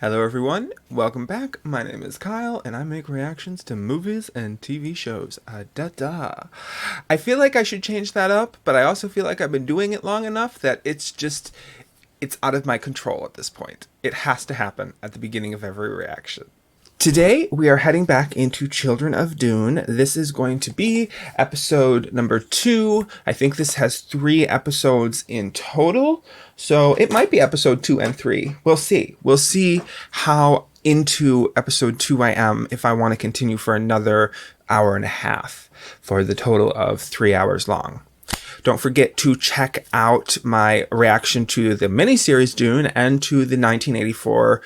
Hello everyone, welcome back. My name is Kyle and I make reactions to movies and TV shows. I feel like I should change that up, but I also feel like I've been doing it long enough that it's out of my control at this point. It has to happen at the beginning of every reaction. Today, we are heading back into Children of Dune. This is going to be episode number 2. I think this has 3 episodes in total. So it might be episode 2 and 3. We'll see. We'll see how into episode 2 I am if I want to continue for another hour and a half for the total of 3 hours long. Don't forget to check out my reaction to the miniseries Dune and to the 1984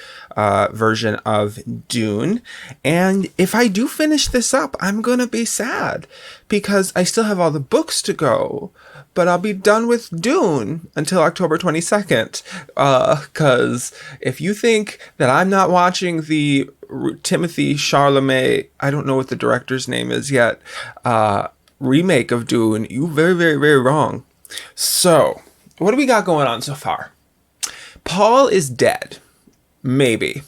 version of Dune. And if I do finish this up, I'm going to be sad because I still have all the books to go. But I'll be done with Dune until October 22nd. Because if you think that I'm not watching the Timothy Chalamet, I don't know what the director's name is yet, remake of Dune, you very, very, very wrong. So, what do we got going on so far? Paul is dead. Maybe.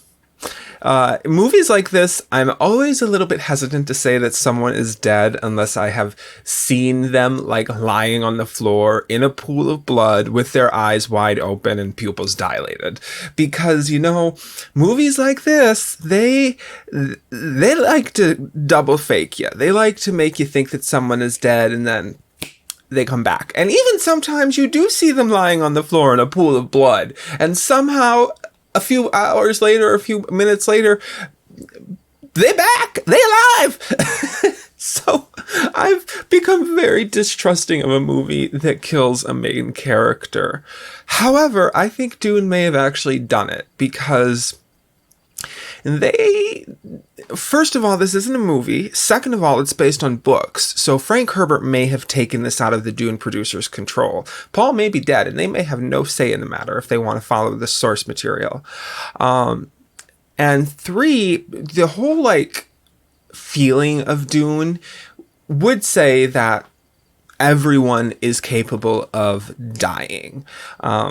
Movies like this, I'm always a little bit hesitant to say that someone is dead unless I have seen them like lying on the floor in a pool of blood with their eyes wide open and pupils dilated. Because, you know, movies like this, they like to double fake you. They like to make you think that someone is dead and then they come back. And even sometimes you do see them lying on the floor in a pool of blood and somehow a few hours later, a few minutes later, they're back! They're alive! So I've become very distrusting of a movie that kills a main character. However, I think Dune may have actually done it because first of all, this isn't a movie. Second of all, it's based on books. So Frank Herbert may have taken this out of the Dune producers' control. Paul may be dead, and they may have no say in the matter if they want to follow the source material. And 3, the whole, feeling of Dune would say that everyone is capable of dying.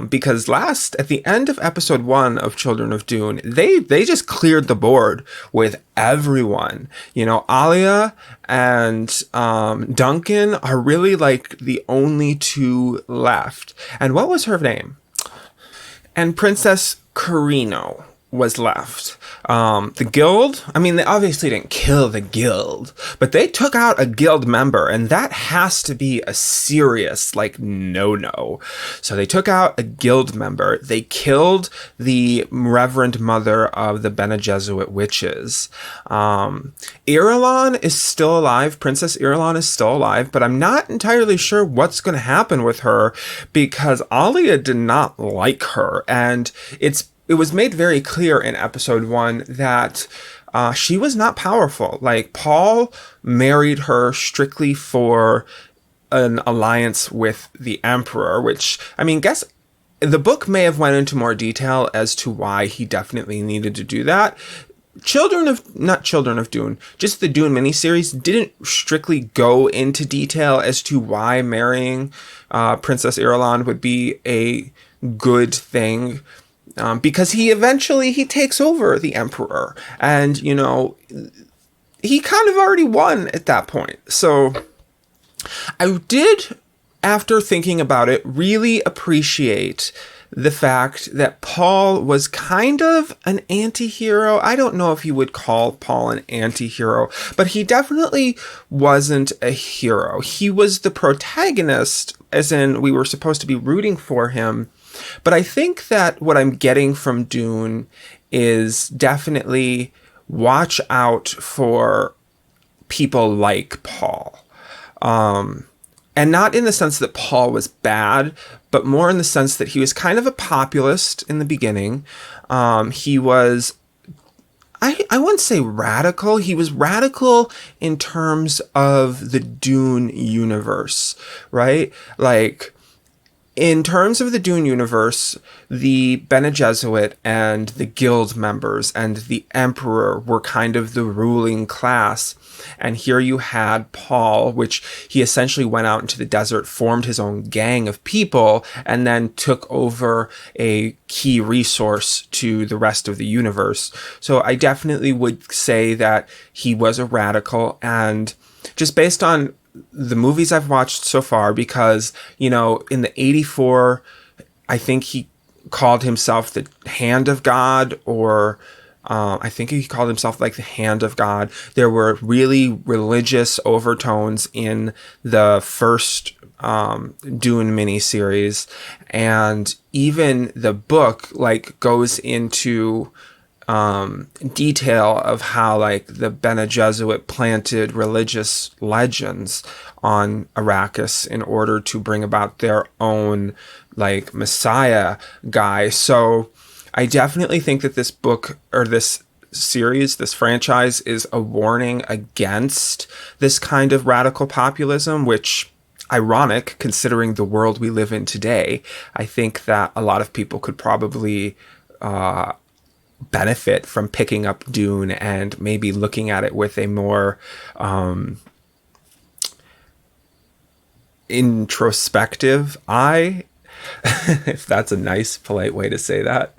Because at the end of episode 1 of Children of Dune, they just cleared the board with everyone. You know, Alia and Duncan are really the only 2 left. And what was her name? And Princess Carino was left. The guild, I mean, they obviously didn't kill the guild, but they took out a guild member, and that has to be a serious, no-no. So they took out a guild member. They killed the Reverend Mother of the Bene Gesserit witches. Irulan is still alive. Princess Irulan is still alive, but I'm not entirely sure what's going to happen with her because Alia did not like her, and it was made very clear in episode 1 that she was not powerful. Paul married her strictly for an alliance with the Emperor, which, guess the book may have went into more detail as to why he definitely needed to do that. Not Children of Dune, just the Dune miniseries didn't strictly go into detail as to why marrying Princess Irulan would be a good thing. Because he takes over the Emperor, and, you know, he kind of already won at that point. So I did, after thinking about it, really appreciate the fact that Paul was kind of an anti-hero. I don't know if you would call Paul an anti-hero, but he definitely wasn't a hero. He was the protagonist, as in we were supposed to be rooting for him. But I think that what I'm getting from Dune is definitely watch out for people like Paul. And not in the sense that Paul was bad, but more in the sense that he was kind of a populist in the beginning. He was, I wouldn't say radical. He was radical in terms of the Dune universe, right? In terms of the Dune universe, the Bene Gesserit and the guild members and the Emperor were kind of the ruling class. And here you had Paul, which he essentially went out into the desert, formed his own gang of people, and then took over a key resource to the rest of the universe. So I definitely would say that he was a radical, and just based on the movies I've watched so far, because, you know, in the 84, I think he called himself the Hand of God, or I think he called himself like the Hand of God. There were really religious overtones in the first Dune miniseries, and even the book like goes into detail of how like the Bene Gesserit planted religious legends on Arrakis in order to bring about their own like Messiah guy. So I definitely think that this book, or this series, this franchise, is a warning against this kind of radical populism, which, ironic considering the world we live in today. I think that a lot of people could probably benefit from picking up Dune and maybe looking at it with a more introspective eye, if that's a nice, polite way to say that.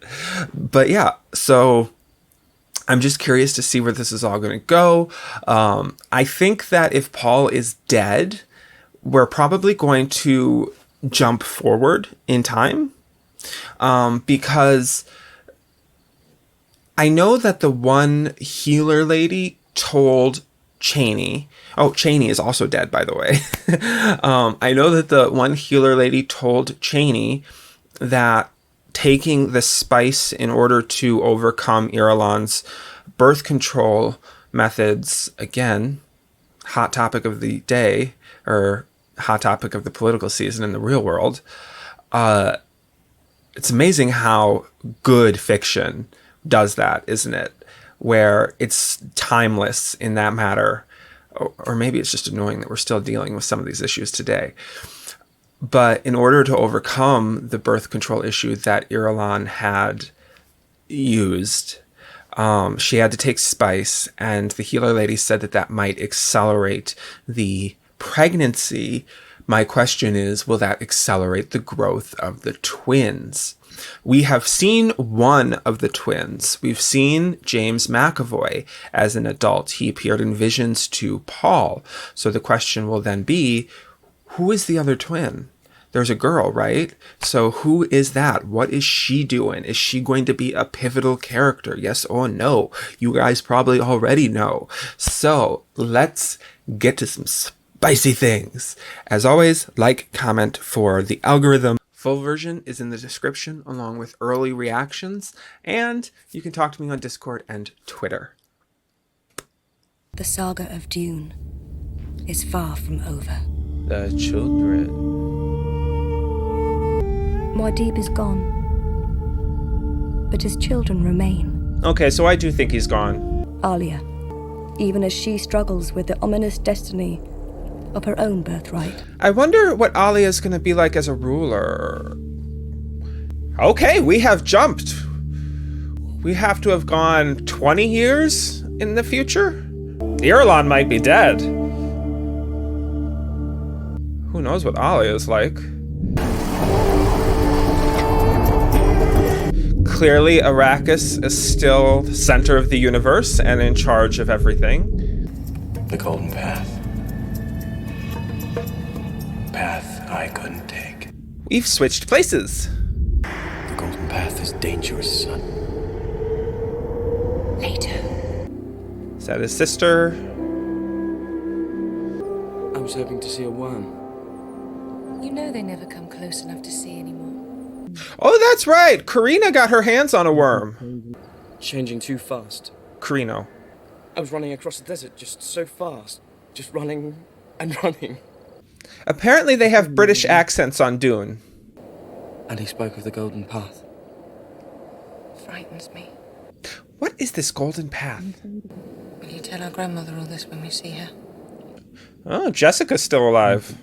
But yeah, so I'm just curious to see where this is all going to go. I think that if Paul is dead, we're probably going to jump forward in time, because I know that the one healer lady told Chani. Oh, Chani is also dead, by the way. I know that the one healer lady told Chani that taking the spice in order to overcome Irulan's birth control methods, again, hot topic of the day, or hot topic of the political season in the real world. It's amazing how good fiction does that, isn't it? Where it's timeless in that matter. Or maybe it's just annoying that we're still dealing with some of these issues today. But in order to overcome the birth control issue that Irulan had used, she had to take spice, and the healer lady said that that might accelerate the pregnancy. My question is, will that accelerate the growth of the twins? We have seen one of the twins. We've seen James McAvoy as an adult. He appeared in visions to Paul. So the question will then be, who is the other twin? There's a girl, right? So who is that? What is she doing? Is she going to be a pivotal character? Yes or no? You guys probably already know. So let's get to some spicy things. As always, like, comment for the algorithm. Full version is in the description along with early reactions, and you can talk to me on Discord and Twitter. The saga of Dune is far from over. The children. Muad'Dib is gone, but his children remain. Okay, so I do think he's gone. Alia, even as she struggles with the ominous destiny of her own birthright. I wonder what Alia is going to be like as a ruler. Okay, we have jumped. We have to have gone 20 years in the future? Irulan might be dead. Who knows what Alia is like? Clearly, Arrakis is still the center of the universe and in charge of everything. The Golden Path. Path I couldn't take. We've switched places. The Golden Path is dangerous, son. Leto. Is that his sister? I was hoping to see a worm. You know they never come close enough to see anymore. Oh, that's right. Karina got her hands on a worm. Changing too fast. Carino. I was running across the desert just so fast. Just running and running. Apparently they have British accents on Dune. And he spoke of the Golden Path. Frightens me. What is this Golden Path? Will you tell our grandmother all this when we see her? Oh, Jessica's still alive.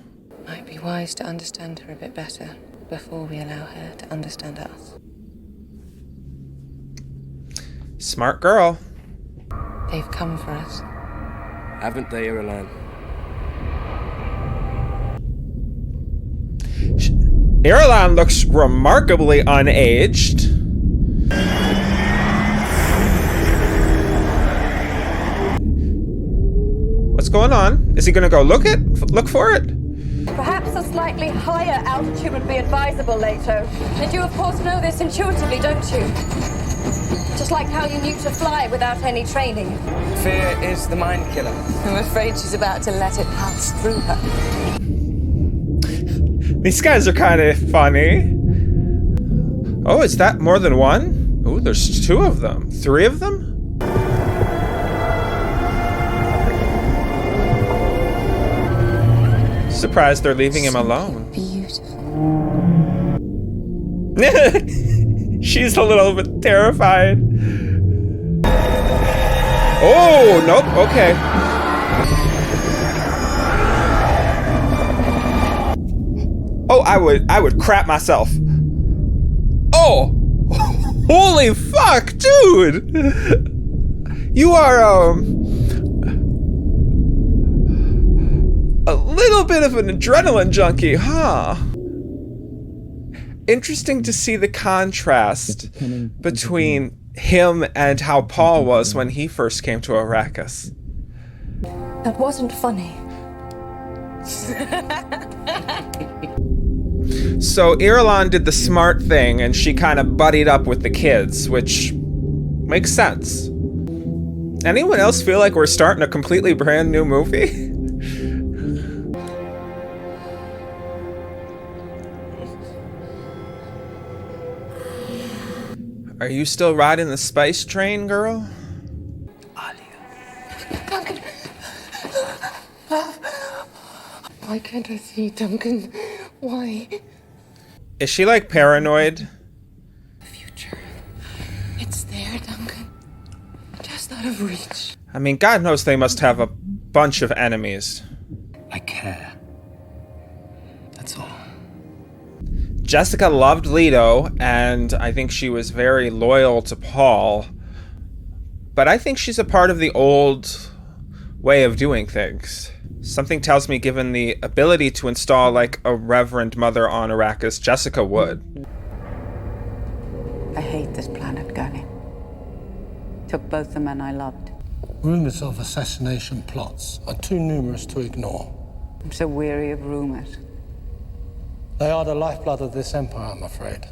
Might be wise to understand her a bit better. before we allow her to understand us. Smart girl. They've come for us. Haven't they, Irulan? Irulan looks remarkably unaged. What's going on? Is he gonna go look for it? Perhaps a slightly higher altitude would be advisable, Leto. And you, of course, know this intuitively, don't you? Just like how you knew to fly without any training. Fear is the mind killer. I'm afraid she's about to let it pass through her. These guys are kind of funny. Oh, is that more than one? Oh, there's 2 of them. 3 of them? Surprised they're leaving him alone. Beautiful. She's a little bit terrified. Oh, nope, okay. Oh, I would crap myself. Oh! Holy fuck, dude! You are, a little bit of an adrenaline junkie, huh? Interesting to see the contrast between him and how Paul was when he first came to Arrakis. That wasn't funny. So Irulan did the smart thing and she kind of buddied up with the kids, which makes sense. Anyone else feel like we're starting a completely brand new movie? Are you still riding the spice train, girl? Alia. Duncan! Why can't I see Duncan? Why? Is she like paranoid? The future. It's there, Duncan. Just out of reach. I mean, God knows they must have a bunch of enemies. I care. That's all. Jessica loved Leto, and I think she was very loyal to Paul. But I think she's a part of the old way of doing things. Something tells me, given the ability to install like a Reverend Mother on Arrakis, Jessica would. I hate this planet, Ghanima. Took both the men I loved. Rumors of assassination plots are too numerous to ignore. I'm so weary of rumors. They are the lifeblood of this empire, I'm afraid.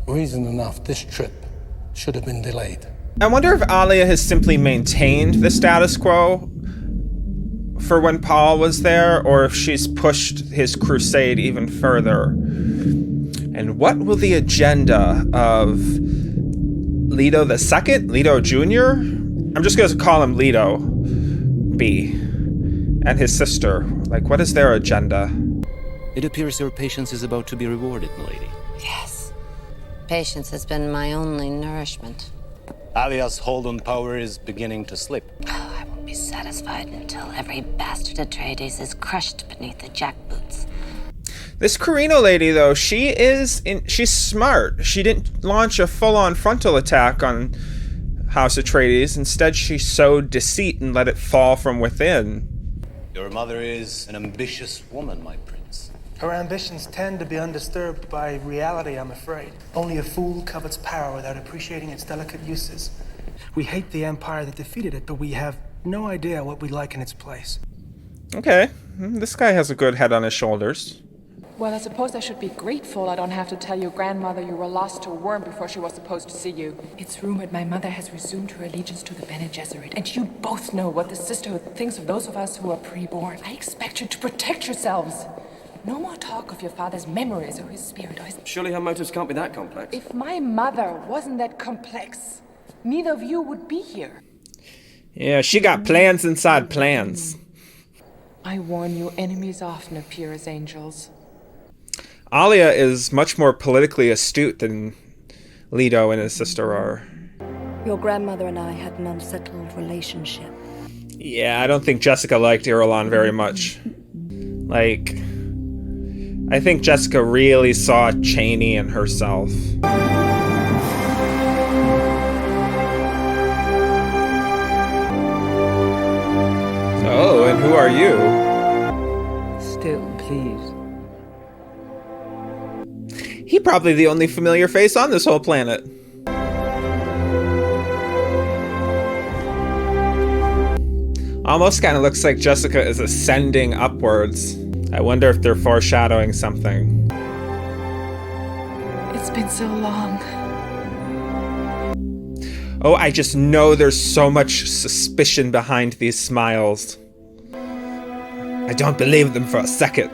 Reason enough, this trip should have been delayed. I wonder if Alia has simply maintained the status quo for when Paul was there, or if she's pushed his crusade even further. And what will the agenda of Leto the Second, Leto Jr.? I'm just going to call him Leto, be, and his sister. Like, what is their agenda? It appears your patience is about to be rewarded, milady. Yes. Patience has been my only nourishment. Alia's hold on power is beginning to slip. Oh, I won't be satisfied until every bastard Atreides is crushed beneath the jackboots. This Carino lady, though, she's smart. She didn't launch a full-on frontal attack on House Atreides. Instead, she sowed deceit and let it fall from within. Your mother is an ambitious woman, my prince. Her ambitions tend to be undisturbed by reality, I'm afraid. Only a fool covets power without appreciating its delicate uses. We hate the empire that defeated it, but we have no idea what we'd like in its place. Okay, this guy has a good head on his shoulders. Well, I suppose I should be grateful I don't have to tell your grandmother you were lost to a worm before she was supposed to see you. It's rumored my mother has resumed her allegiance to the Bene Gesserit, and you both know what the sisterhood thinks of those of us who are pre-born. I expect you to protect yourselves. No more talk of your father's memories or his spirit or his... Surely her motives can't be that complex. If my mother wasn't that complex, neither of you would be here. Yeah, she got plans inside plans. I warn you, enemies often appear as angels. Alia is much more politically astute than Leto and his sister are. Your grandmother and I had an unsettled relationship. Yeah, I don't think Jessica liked Irulan very much. Like, I think Jessica really saw Chani in herself. Oh, and who are you? Still, please. He probably the only familiar face on this whole planet. Almost kind of looks like Jessica is ascending upwards. I wonder if they're foreshadowing something. It's been so long. Oh, I just know there's so much suspicion behind these smiles. I don't believe them for a second.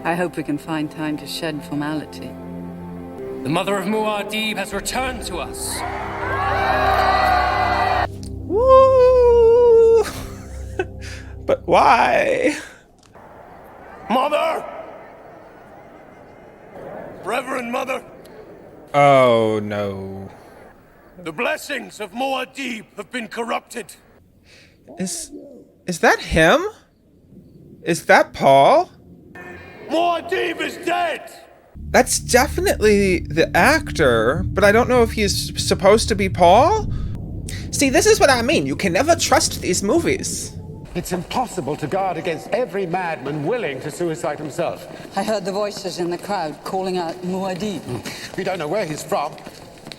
I hope we can find time to shed formality. The mother of Muad'Dib has returned to us. Woo! But why? Mother! Reverend Mother! Oh no. The blessings of Muad'Dib have been corrupted. Is that him? Is that Paul? Muad'Dib is dead! That's definitely the actor, but I don't know if he's supposed to be Paul. See, this is what I mean. You can never trust these movies. It's impossible to guard against every madman willing to suicide himself. I heard the voices in the crowd calling out Muad'Dib. We don't know where he's from.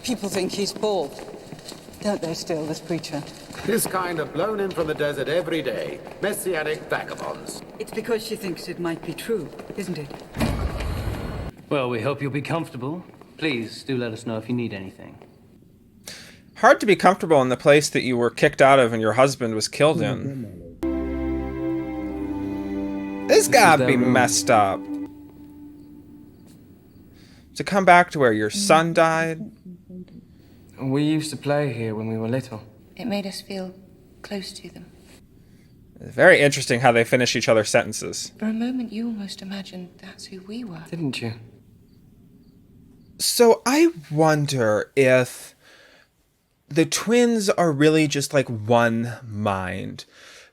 People think he's Paul. Don't they still, this preacher? This kind are blown in from the desert every day. Messianic vagabonds. It's because she thinks it might be true, isn't it? Well, we hope you'll be comfortable. Please do let us know if you need anything. Hard to be comfortable in the place that you were kicked out of and your husband was killed in. This gotta be messed up. To come back to where your son died. We used to play here when we were little. It made us feel close to them. Very interesting how they finish each other's sentences. For a moment, you almost imagined that's who we were. Didn't you? So I wonder if the twins are really just like one mind,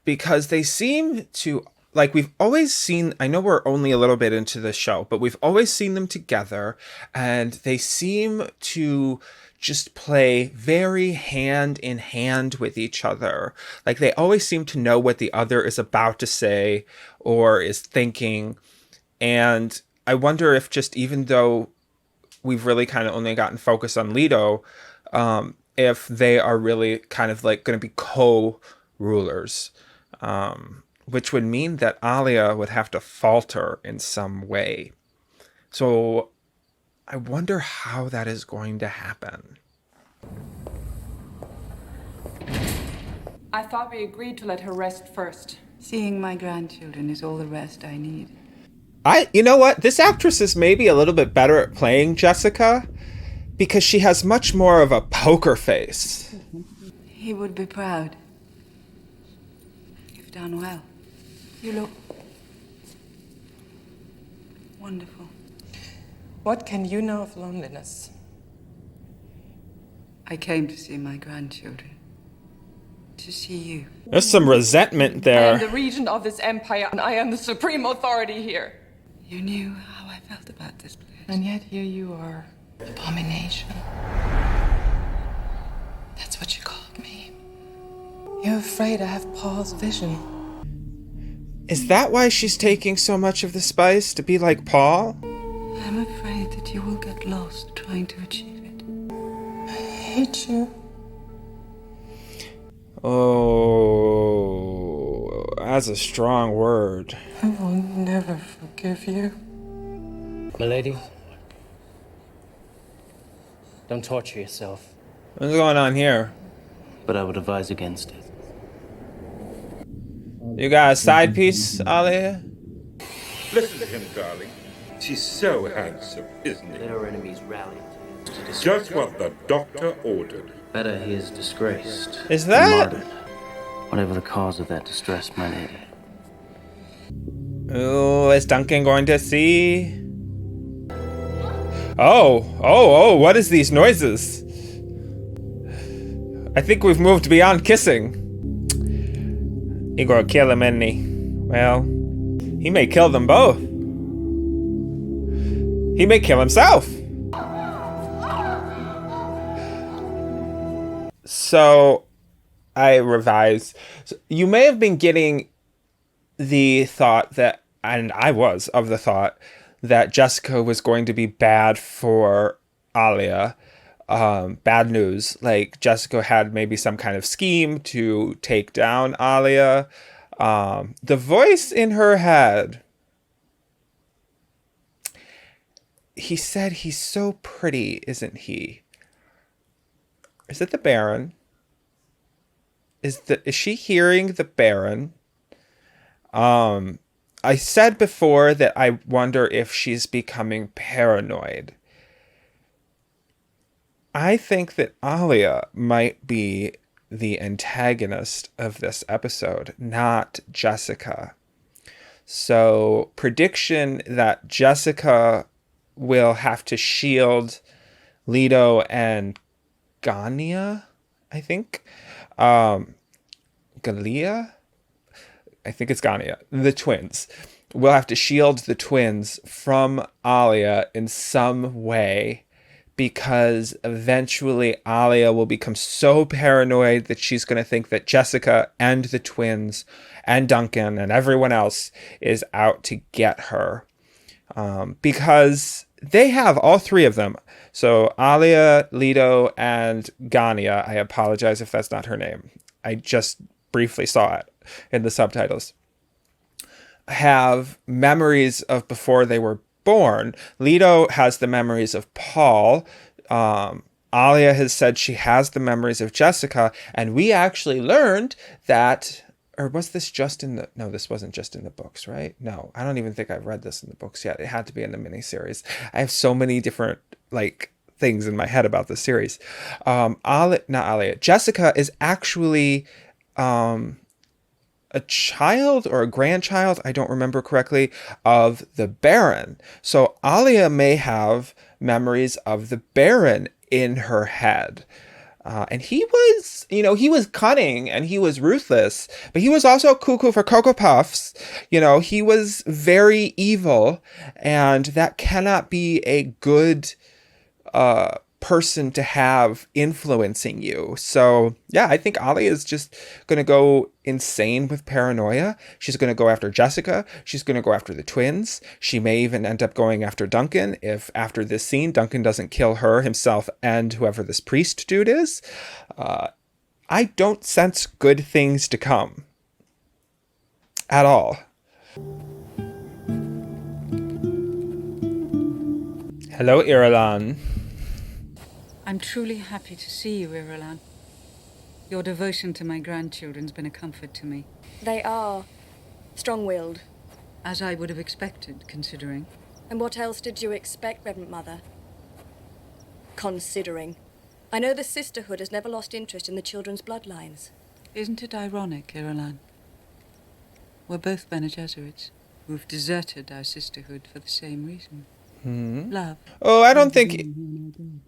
because they seem to, like, we've always seen, I know we're only a little bit into the show, but we've always seen them together, and they seem to just play very hand in hand with each other. Like, they always seem to know what the other is about to say or is thinking. And I wonder if, just even though we've really kind of only gotten focused on Leto, if they are really kind of like going to be co-rulers, which would mean that Alia would have to falter in some way. So I wonder how that is going to happen. I thought we agreed to let her rest first. Seeing my grandchildren is all the rest I need. You know what? This actress is maybe a little bit better at playing Jessica because she has much more of a poker face. He would be proud. You've done well. You look wonderful. What can you know of loneliness? I came to see my grandchildren. To see you. There's some resentment I there. am the regent of this empire, and I am the supreme authority here. You knew how I felt about this place. And yet here you are. Abomination. That's what you called me. You're afraid I have Paul's vision. Is that why she's taking so much of the spice, to be like Paul? I'm afraid that you will get lost trying to achieve it. I hate you. Oh, that's a strong word. I will never forgive you. Milady, don't torture yourself. What's going on here? But I would advise against it. You got a side piece, Alia? Listen to him, darling. He's so handsome, isn't he? Let our enemies rally. Just what the doctor ordered. Better he is disgraced. Is than that? martyred. Whatever the cause of that distress, my lady. Oh, is Duncan going to see? Oh, what is these noises? I think we've moved beyond kissing. You gonna kill him, isn't he? Well, He may kill them both. He may kill himself. So, I revise. You may have been getting the thought that, and I was of the thought, that Jessica was going to be bad for Alia. Bad news. Like, Jessica had maybe some kind of scheme to take down Alia. The voice in her head, he said he's so pretty, isn't he? Is it the Baron? Is she hearing the Baron? I said before that I wonder if she's becoming paranoid. I think that Alia might be the antagonist of this episode, not Jessica. So, prediction that Jessica will have to shield Leto and Ghanima, I think. Galia? I think it's Ghanima. The twins. We'll have to shield the twins from Alia in some way, because eventually Alia will become so paranoid that she's going to think that Jessica and the twins and Duncan and everyone else is out to get her. Because they have, all three of them. So Alia, Leto, and Ghanima. I apologize if that's not her name. I just briefly saw it in the subtitles. Have memories of before they were born. Leto has the memories of Paul. Alia has said she has the memories of Jessica. And we actually learned that, or was this just in the, no, this wasn't just in the books, right? No, I don't even think I've read this in the books yet. It had to be in the miniseries. I have so many different, like, things in my head about this series. Jessica is actually a child or a grandchild, I don't remember correctly, of the Baron. So Alia may have memories of the Baron in her head. And he was, he was cunning and he was ruthless, but he was also cuckoo for Cocoa Puffs. He was very evil, and that cannot be a good person to have influencing you. So yeah, I think Alia is just going to go insane with paranoia. She's going to go after Jessica. She's going to go after the twins. She may even end up going after Duncan if after this scene Duncan doesn't kill her himself and whoever this priest dude is. I don't sense good things to come at all. Hello, Irulan. I'm truly happy to see you, Irulan. Your devotion to my grandchildren's been a comfort to me. They are strong-willed. As I would have expected, considering. And what else did you expect, Reverend Mother? Considering. I know the sisterhood has never lost interest in the children's bloodlines. Isn't it ironic, Irulan? We're both Bene Gesserits who've deserted our sisterhood for the same reason. Love. Oh, I don't think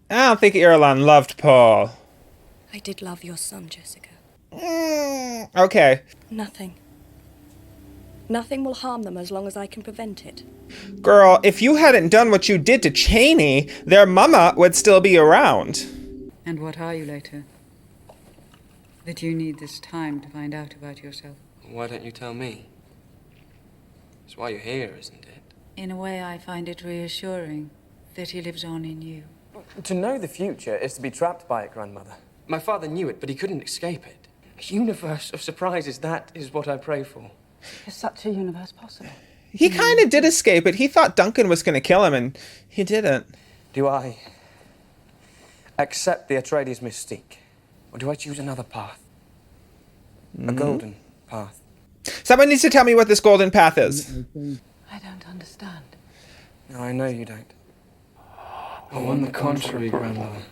Irulan loved Paul. I did love your son, Jessica. Okay. Nothing. Nothing will harm them as long as I can prevent it. Girl, if you hadn't done what you did to Chani, their mama would still be around. And what are you, Leto? That you need this time to find out about yourself. Why don't you tell me? It's why you're here, isn't it? In a way, I find it reassuring that he lives on in you. To know the future is to be trapped by it, Grandmother. My father knew it, but he couldn't escape it. A universe of surprises, that is what I pray for. Is such a universe possible? He kind of did escape it. He thought Duncan was going to kill him, and he didn't. Do I accept the Atreides mystique? Or do I choose another path? A golden path? Someone needs to tell me what this golden path is. I don't understand. No, I know you don't. Oh, on the contrary, Grandmother.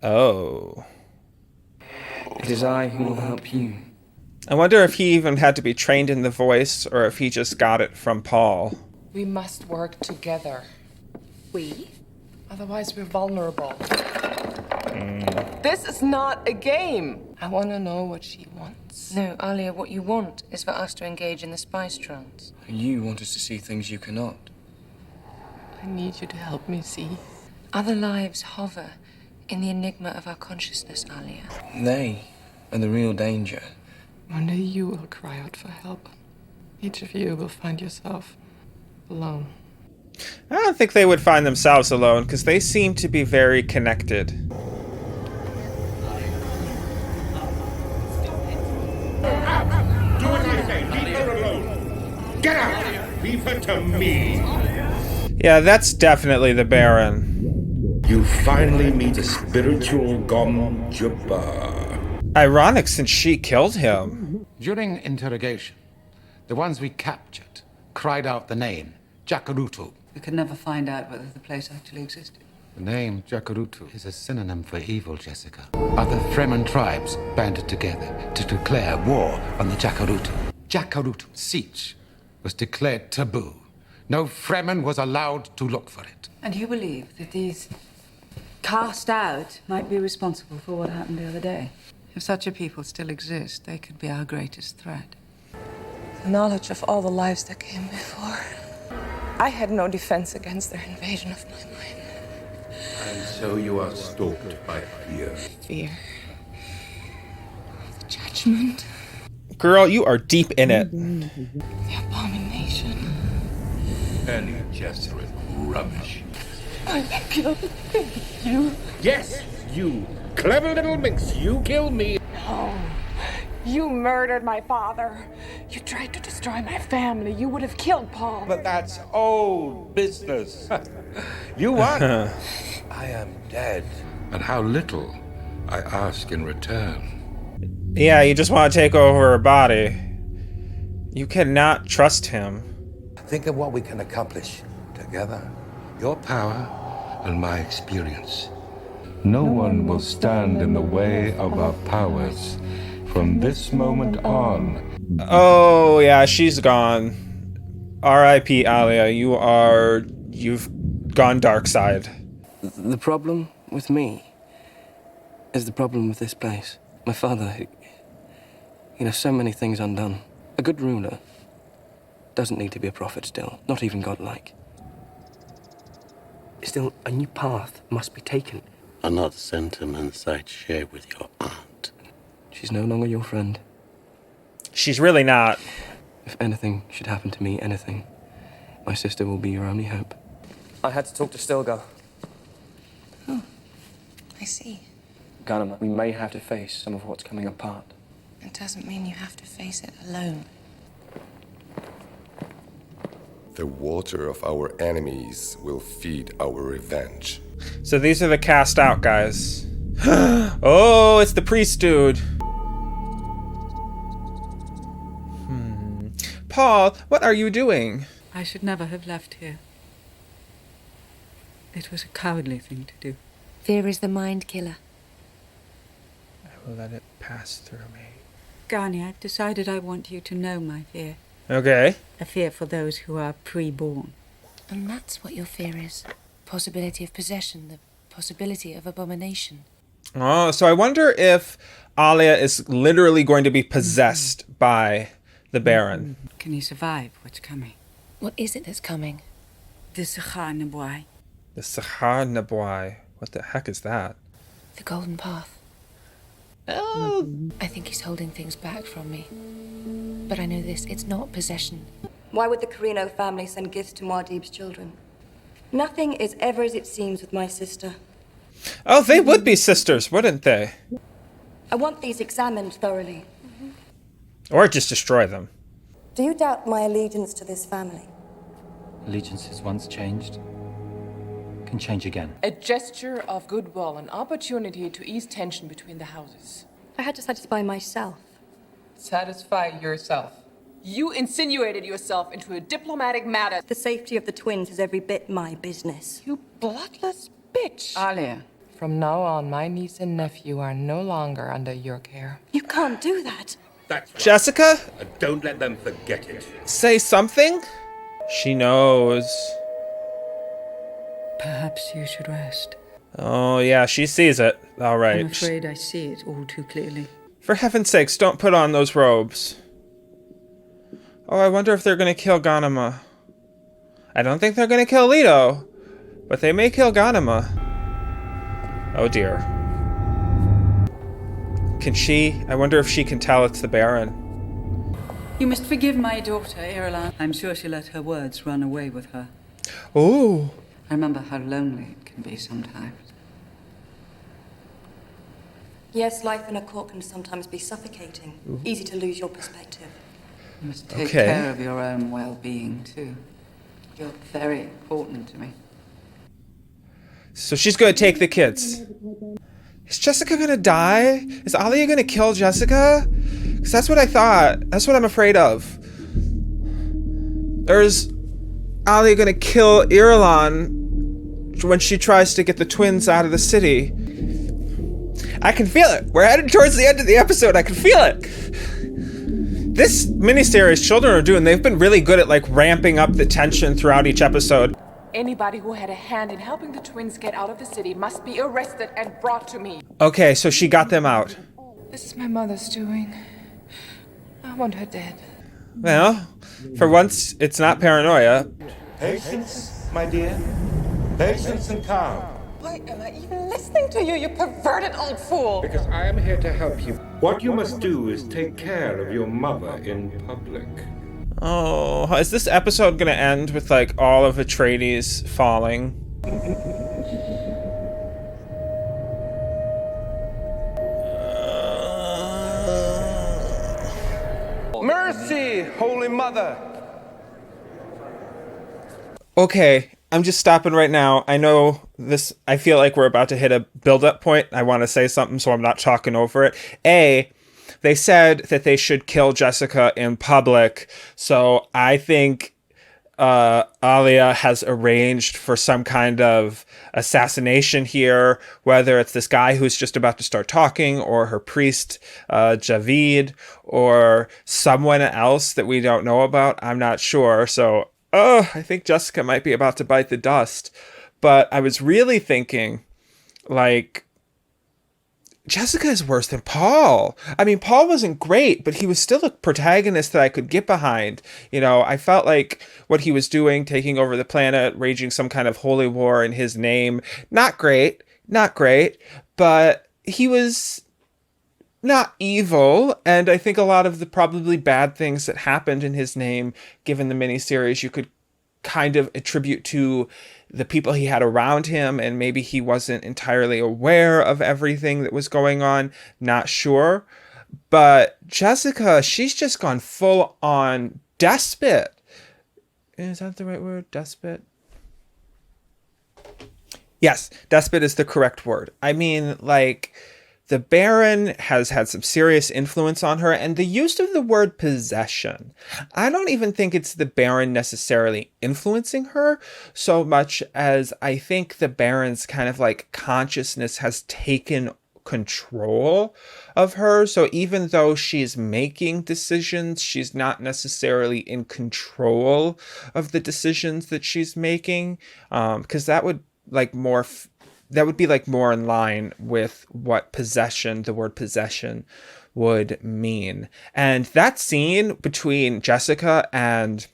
Oh. It is I who will help you. I wonder if he even had to be trained in the voice, or if he just got it from Paul. We must work together. We? Otherwise, we're vulnerable. This is not a game. I want to know what she wants. No, Alia, what you want is for us to engage in the spice trance. You want us to see things you cannot. I need you to help me see. Other lives hover in the enigma of our consciousness, Alia. They are the real danger. One day you will cry out for help. Each of you will find yourself alone. I don't think they would find themselves alone, because they seem to be very connected. Do as I say. Leave her alone. Get out. Leave her to me. Yeah, that's definitely the Baron. You finally meet the spiritual Gom Jabbar. Ironic, since she killed him. During interrogation, the ones we captured cried out the name Jakarutu. We could never find out whether the place actually existed. The name Jakarutu is a synonym for evil, Jessica. Other Fremen tribes banded together to declare war on the Jakarutu. Jakarutu siege was declared taboo. No Fremen was allowed to look for it. And you believe that these cast out might be responsible for what happened the other day? If such a people still exist, they could be our greatest threat. The knowledge of all the lives that came before. I had no defense against their invasion of my mind. And so you are stalked by fear. Fear. The judgment. Girl, you are deep in it. The abomination. Any Gesserit rubbish. I killed you. Yes, you. Clever little minx, you killed me. No. You murdered my father. You tried to destroy my family. You would have killed Paul. But that's old business. You won. I am dead. And how little I ask in return. Yeah, you just want to take over her body. You cannot trust him. Think of what we can accomplish together. Your power and my experience. No one will stand in the way of our powers from this moment on. Oh, yeah, she's gone. R.I.P. Alia, you've gone dark side. The problem with me is the problem with this place. My father, so many things undone. A good ruler doesn't need to be a prophet still, not even godlike. Still, a new path must be taken. Are not sentiments I'd share with your aunt. She's no longer your friend. She's really not. If anything should happen to me, anything, my sister will be your only hope. I had to talk to Stilgar. Oh, I see. Ghanima, we may have to face some of what's coming apart. It doesn't mean you have to face it alone. The water of our enemies will feed our revenge. So these are the cast out guys. Oh, it's the priest dude. Paul, what are you doing? I should never have left here. It was a cowardly thing to do. Fear is the mind killer. I will let it pass through me. Ghani, I've decided I want you to know my fear. Okay. A fear for those who are pre-born. And that's what your fear is. Possibility of possession, the possibility of abomination. Oh, so I wonder if Alia is literally going to be possessed by the Baron. Can you survive what's coming? What is it that's coming? The Sahar Nabuai. The Sahar Nabuai. What the heck is that? The Golden Path. Oh. I think he's holding things back from me. But I know this, it's not possession. Why would the Carino family send gifts to Muad'Dib's children? Nothing is ever as it seems with my sister. Oh, they would be sisters, wouldn't they? I want these examined thoroughly. Or just destroy them. Do you doubt my allegiance to this family? Allegiances once changed can change again. A gesture of goodwill, an opportunity to ease tension between the houses. I had to satisfy myself. Satisfy yourself. You insinuated yourself into a diplomatic matter. The safety of the twins is every bit my business. You bloodless bitch. Alia. From now on, my niece and nephew are no longer under your care. You can't do that. That's right. Jessica? Don't let them forget it. Say something? She knows. Perhaps you should rest. Oh, yeah, she sees it. All right. I'm afraid I see it all too clearly. For heaven's sakes, don't put on those robes. Oh, I wonder if they're going to kill Ghanima. I don't think they're going to kill Leto, but they may kill Ghanima. Oh, dear. Can she? I wonder if she can tell it's the Baron. You must forgive my daughter, Irulan. I'm sure she let her words run away with her. Oh. I remember how lonely it can be sometimes. Yes, life in a court can sometimes be suffocating. Ooh. Easy to lose your perspective. You must take care of your own well-being, too. You're very important to me. So she's going to take the kids. Is Jessica going to die? Is Alia going to kill Jessica? Because that's what I thought. That's what I'm afraid of. Or is Alia going to kill Irulan when she tries to get the twins out of the city? I can feel it. We're headed towards the end of the episode. I can feel it. This miniseries, Children of Dune, they've been really good at like ramping up the tension throughout each episode. Anybody who had a hand in helping the twins get out of the city must be arrested and brought to me. Okay, so she got them out. This is my mother's doing. I want her dead. Well, for once, it's not paranoia. Patience, my dear. Patience and calm. Why am I even listening to you, you perverted old fool? Because I am here to help you. What you must do is take care of your mother in public. Oh, is this episode gonna end with like all of Atreides falling? Mercy, Holy Mother! Okay, I'm just stopping right now. I know this, I feel like we're about to hit a build-up point. I want to say something, so I'm not talking over it. They said that they should kill Jessica in public, so I think Alia has arranged for some kind of assassination here, whether it's this guy who's just about to start talking, or her priest, Javid, or someone else that we don't know about. I'm not sure, so I think Jessica might be about to bite the dust. But I was really thinking, like, Jessica is worse than Paul. I mean, Paul wasn't great, but he was still a protagonist that I could get behind. You know, I felt like what he was doing, taking over the planet, raging some kind of holy war in his name, not great, but he was not evil. And I think a lot of the probably bad things that happened in his name, given the miniseries, you could kind of attribute to the people he had around him, and maybe he wasn't entirely aware of everything that was going on. Not sure. But Jessica, she's just gone full on despot. Is that the right word? Despot? Yes, despot is the correct word. I mean, like, the Baron has had some serious influence on her, and the use of the word possession. I don't even think it's the Baron necessarily influencing her so much as I think the Baron's kind of like consciousness has taken control of her. So even though she's making decisions, she's not necessarily in control of the decisions that she's making, because that would like be like more in line with what the word possession would mean. And that scene between Jessica and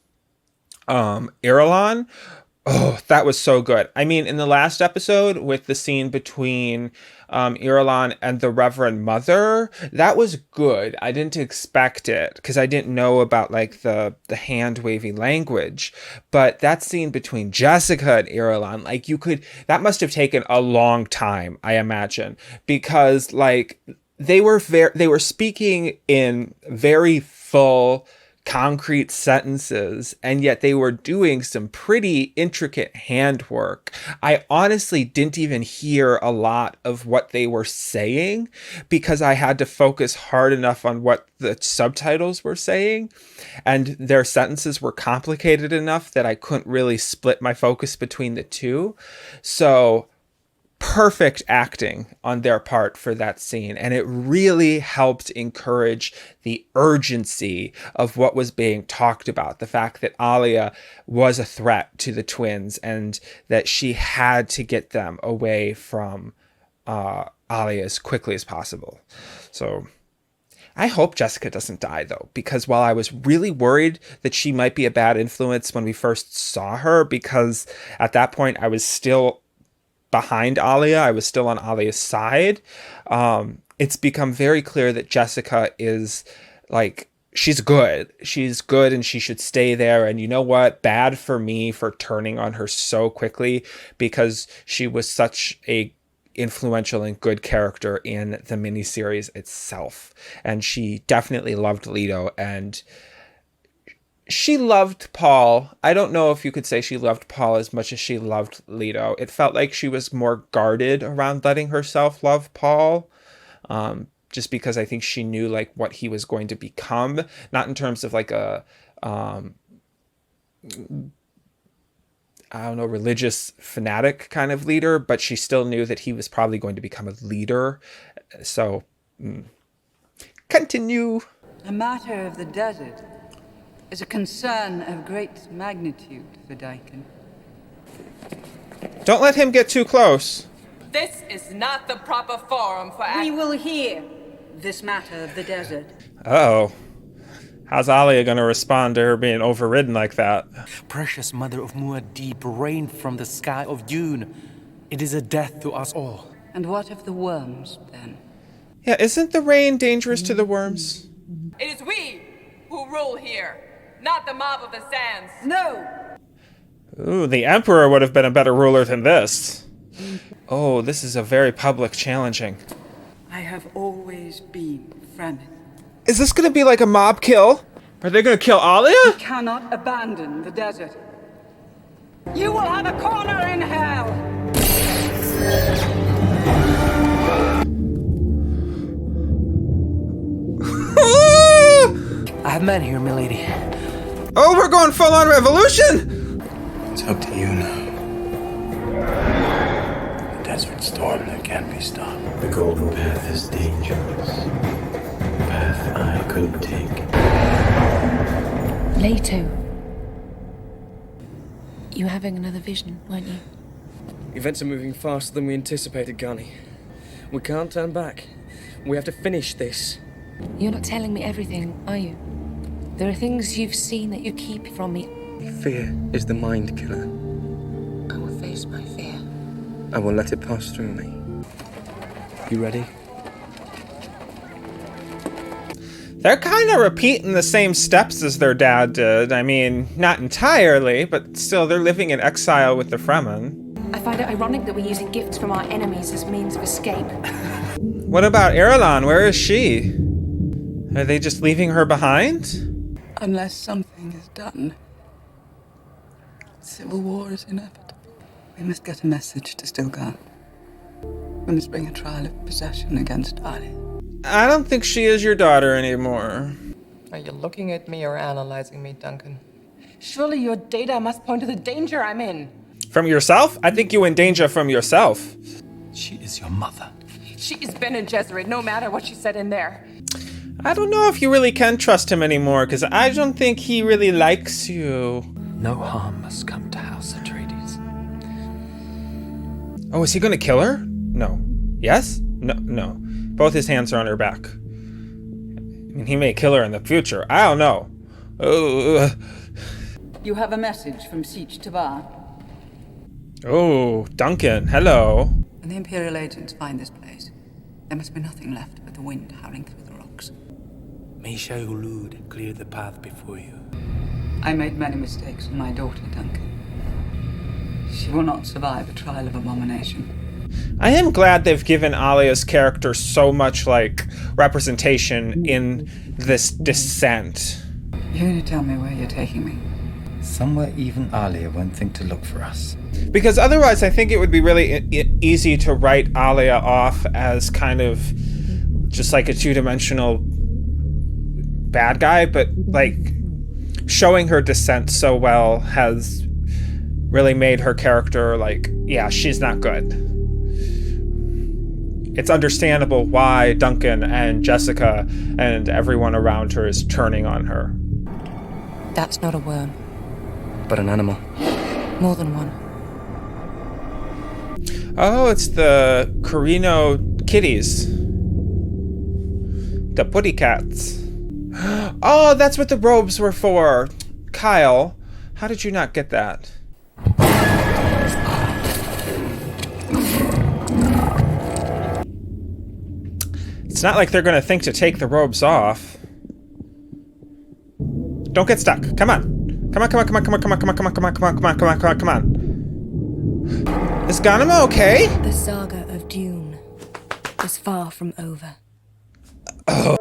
Irulan, oh, that was so good. I mean, in the last episode with the scene between Irulan and the Reverend Mother, that was good. I didn't expect it because I didn't know about like the hand wavy language. But that scene between Jessica and Irulan, like that must have taken a long time, I imagine, because like they were speaking in very full concrete sentences, and yet they were doing some pretty intricate handwork. I honestly didn't even hear a lot of what they were saying because I had to focus hard enough on what the subtitles were saying, and their sentences were complicated enough that I couldn't really split my focus between the two. So perfect acting on their part for that scene, and it really helped encourage the urgency of what was being talked about. The fact that Alia was a threat to the twins and that she had to get them away from Alia as quickly as possible. So I hope Jessica doesn't die, though, because while I was really worried that she might be a bad influence when we first saw her, because at that point I was still behind Alia, I was still on Alia's side, it's become very clear that Jessica is, like, she's good. She's good and she should stay there. And you know what? Bad for me for turning on her so quickly, because she was such a influential and good character in the miniseries itself, and she definitely loved Leto, and she loved Paul. I don't know if you could say she loved Paul as much as she loved Leto. It felt like she was more guarded around letting herself love Paul, just because I think she knew like what he was going to become, not in terms of like a I don't know, religious fanatic kind of leader, but she still knew that he was probably going to become a leader. So, continue. The matter of the desert is a concern of great magnitude for Daikon. Don't let him get too close. This is not the proper forum for... We will hear this matter of the desert. Uh-oh. How's Alia going to respond to her being overridden like that? Precious mother of Muad'Dib, rain from the sky of Dune. It is a death to us all. And what of the worms, then? Yeah, isn't the rain dangerous to the worms? It is we who rule here, not the mob of the sands. No! Ooh, the Emperor would have been a better ruler than this. Oh, this is a very public challenging. I have always been Fremen. Is this going to be like a mob kill? Are they going to kill Alia? We cannot abandon the desert. You will have a corner in hell! I have men here, milady. Oh, we're going full-on revolution! It's up to you now. A desert storm that can't be stopped. The golden path is dangerous. A path I couldn't take. Leto. You were having another vision, weren't you? Events are moving faster than we anticipated, Ghani. We can't turn back. We have to finish this. You're not telling me everything, are you? There are things you've seen that you keep from me. Fear is the mind killer. I will face my fear. I will let it pass through me. You ready? They're kind of repeating the same steps as their dad did. I mean, not entirely, but still, they're living in exile with the Fremen. I find it ironic that we're using gifts from our enemies as means of escape. What about Irulan? Where is she? Are they just leaving her behind? Unless something is done, civil war is inevitable. We must get a message to Stilgar. We must bring a trial of possession against Alia. I don't think she is your daughter anymore. Are you looking at me or analyzing me, Duncan? Surely your data must point to the danger I'm in. From yourself? I think you in danger from yourself. She is your mother. She is Bene Gesserit, no matter what she said in there. I don't know if you really can trust him anymore, because I don't think he really likes you. No harm must come to House Atreides. Oh, is he gonna kill her? No. Yes? No. Both his hands are on her back. I mean, he may kill her in the future. I don't know. You have a message from Siege Tabar. Oh, Duncan, hello. When the Imperial agents find this place, there must be nothing left but the wind howling through the rocks. May Shai-Hulud clear the path before you. I made many mistakes with my daughter, Duncan. She will not survive a trial of abomination. I am glad they've given Alia's character so much, like, representation in this descent. You're going to tell me where you're taking me? Somewhere even Alia won't think to look for us. Because otherwise I think it would be really easy to write Alia off as kind of just like a two-dimensional bad guy, but like showing her descent so well has really made her character like, yeah, she's not good. it's understandable why Duncan and Jessica and everyone around her is turning on her. That's not a worm. But an animal. More than one. Oh, it's the Carino kitties. The putty cats. Oh, that's what the robes were for. Kyle, how did you not get that? It's not like they're gonna think to take the robes off. Don't get stuck. Come on. Come on, come on, come on, come on, come on, come on, come on, come on, come on, come on, come on, come on, come on. Is Ghanima okay? The saga of Dune is far from over. Oh.